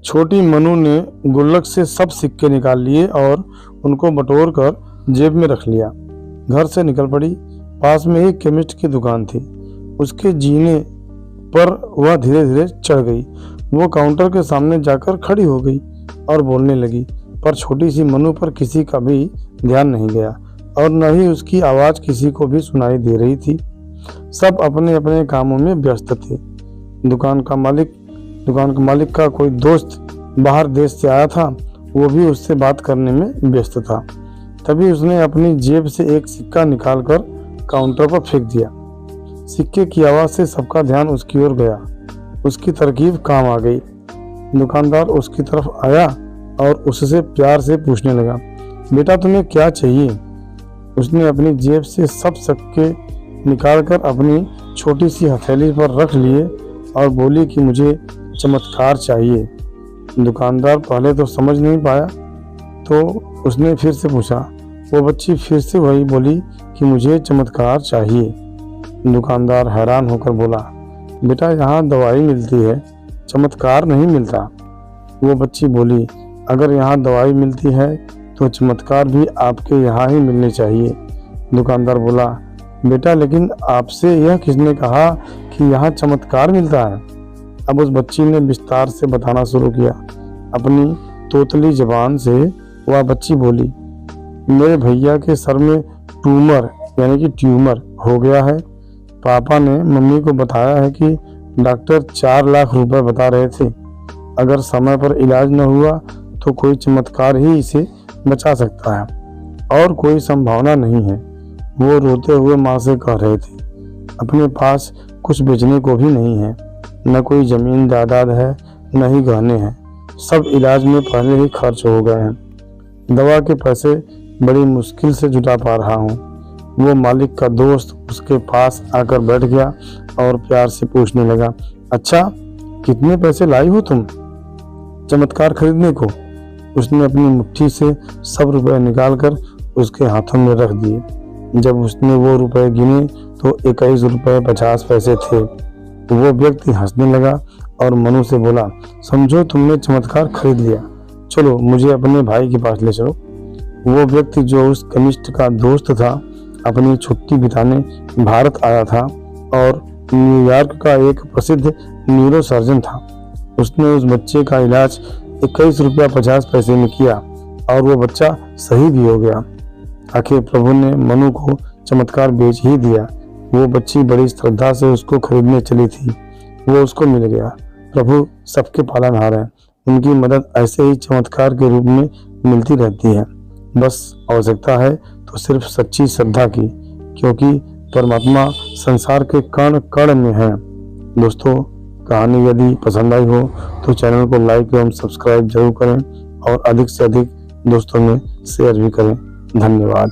छोटी मनु ने गुल्लक से सब सिक्के निकाल लिए और उनको बटोर कर जेब में रख लिया। घर से निकल पड़ी। पास में एक केमिस्ट की दुकान थी। उसके जीने पर वह धीरे धीरे चढ़ गई। वो काउंटर के सामने जाकर खड़ी हो गई और बोलने लगी, पर छोटी सी मनु पर किसी का भी ध्यान नहीं गया और न ही उसकी आवाज़ किसी को भी सुनाई दे रही थी। सब अपने अपने कामों में व्यस्त थे। दुकान का मालिक का कोई दोस्त बाहर देश से आया था। वो भी उससे बात करने में व्यस्त था। तभी उसने अपनी जेब से एक सिक्का निकालकर काउंटर पर फेंक दिया। सिक्के की आवाज़ से सबका ध्यान उसकी ओर गया। उसकी तरकीब काम आ गई। दुकानदार उसकी तरफ आया और उससे प्यार से पूछने लगा, बेटा तुम्हें क्या चाहिए? उसने अपनी जेब से सब सिक्के निकालकर अपनी छोटी सी हथेली पर रख लिए और बोली कि मुझे चमत्कार चाहिए। दुकानदार पहले तो समझ नहीं पाया, तो उसने फिर से पूछा। वो बच्ची फिर से वही बोली कि मुझे चमत्कार चाहिए। दुकानदार हैरान होकर बोला, बेटा यहाँ दवाई मिलती है, चमत्कार नहीं मिलता। वो बच्ची बोली, अगर यहाँ दवाई मिलती है तो चमत्कार भी आपके यहाँ ही मिलने चाहिए। दुकानदार बोला, बेटा लेकिन आपसे यह किसने कहा कि यहाँ चमत्कार मिलता है? अब उस बच्ची ने विस्तार से बताना शुरू किया। अपनी तोतली जबान से वह बच्ची बोली, मेरे भैया के सर में ट्यूमर हो गया है। पापा ने मम्मी को बताया है कि डॉक्टर 4 लाख रुपए बता रहे थे। अगर समय पर इलाज न हुआ तो कोई चमत्कार ही इसे बचा सकता है और कोई संभावना नहीं है। वो रोते हुए माँ से कह रहे थे, अपने पास कुछ बेचने को भी नहीं है, न कोई जमीन जायदाद है, न ही गहने हैं। सब इलाज में पहले ही खर्च हो गए हैं। दवा के पैसे बड़ी मुश्किल से जुटा पा रहा हूँ। वो मालिक का दोस्त उसके पास आकर बैठ गया और प्यार से पूछने लगा, अच्छा कितने पैसे लाई हो तुम चमत्कार खरीदने को? उसने अपनी मुट्ठी से सब रुपए निकालकर उसके हाथों में रख दिए। जब उसने वो रुपए गिने तो 21 रुपए 50 पैसे थे। वो व्यक्ति हंसने लगा और मनु से बोला, समझो तुमने चमत्कार खरीद लिया, चलो मुझे अपने भाई के पास ले चलो। वो व्यक्ति जो उस केमिस्ट का दोस्त था, अपनी छुट्टी बिताने भारत आया था और न्यूयॉर्क का एक प्रसिद्ध न्यूरो सर्जन था। उसने उस बच्चे का इलाज 21 रुपया 50 पैसे में किया और वो बच्चा सही भी हो गया। आखिर प्रभु ने मनु को चमत्कार बेच ही दिया। वो बच्ची बड़ी श्रद्धा से उसको खरीदने चली थी। वो उसको मिल गया। प्रभु सबके पालनहार हैं। उनकी मदद ऐसे ही चमत्कार के रूप में मिलती रहती है। बस आवश्यकता है तो सिर्फ सच्ची श्रद्धा की, क्योंकि परमात्मा संसार के कण कण में है। दोस्तों, कहानी यदि पसंद आई हो तो चैनल को लाइक एवं सब्सक्राइब जरूर करें और अधिक से अधिक दोस्तों में शेयर भी करें। धन्यवाद।